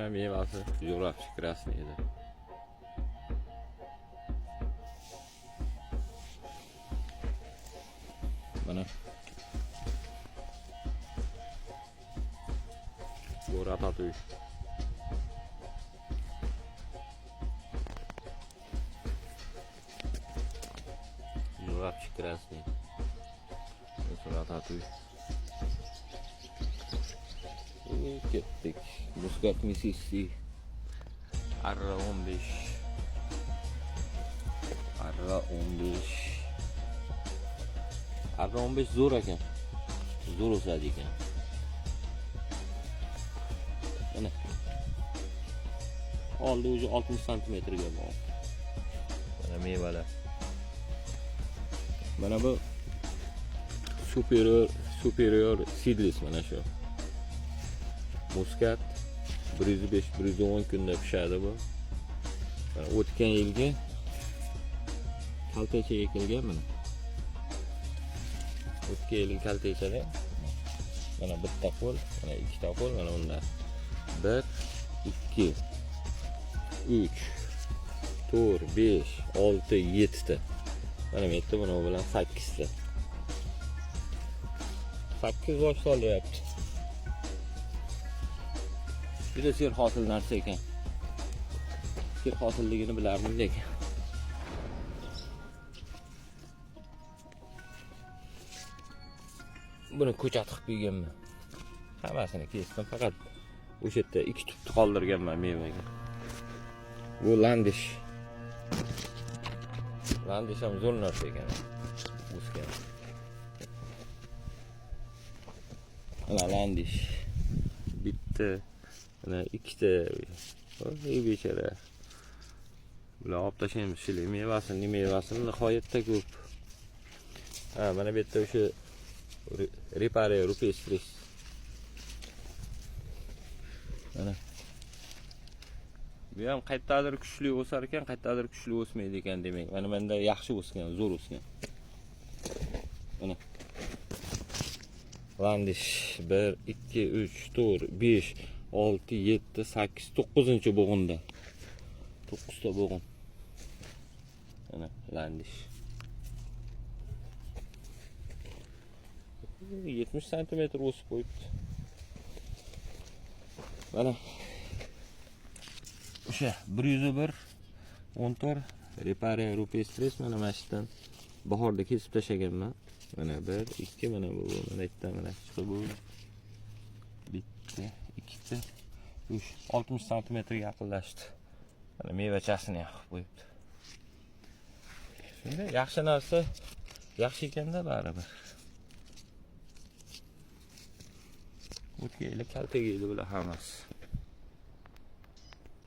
Mana mevasi Jurabchik krasniy edi. Mana bu ratatouille. Jurabchik krasniy. Bu ratatouille. Ketdik. Muscat Mississippi. Arra 15. Arra 15. Arra 15 zo'r ekan. Zo'r o'sadi ekan. Mana. Oldi o'zi 60 cm ga bor. Mana mevalar. Mana bu superior seedless mana shu. Muscat 105-110 kunda pishadi bu. Mana o'tgan yilgi kaltecha ekilgan mana. O'tgan yilgi kaltechada mana bitta qo'l, mana ikkita qo'l, mana unda 1 2 3 4 5 6 7 ta. Mana bu yerda buni bilan 8 ta. 8 bosh solyapti. Juda ser hosil narsa ekan. Ser hosilligini bilardim lekin. Buni ko'chat qilib qo'yganman. Hammasini kesdim, faqat o'sha yerda 2 tubni qoldirganman mevaga. Bu landish. Landish ham zo'r narsa ekan. O'sgan. Mana landish. Bitta mana ikkita. Ey bechara. Bular olib tashlaymiz shili mevasini nihoyatda ko'p. Ha, mana bu yerda o'sha Ripare rupestris. Mana. Bu ham qayerdadir kuchli o'sar ekan, qayerdadir kuchli o'smaydi ekan demak. Mana menda yaxshi o'sgan, zo'r o'sgan. Mana. Landish 1 2 3 4 5 6 7 8 9-bo'g'inda. 9 ta bo'g'in. Mana landish. 70 cm o'sib qo'yibdi. Mana o'sha 101 14 Ripare rupestris mana mashdan bahorda kesib tashlaganman. Mana 1 2 mana bu mana bitta mana chiqdi bu. Bitta, ikkita, 3 60 cm ga yaqinlashdi. Mana mevachasini yoqib qo'yibdi. Shunda yaxshi narsa yaxshi ekanda baribir. O'tga yili kaltaga yili bular hammasi.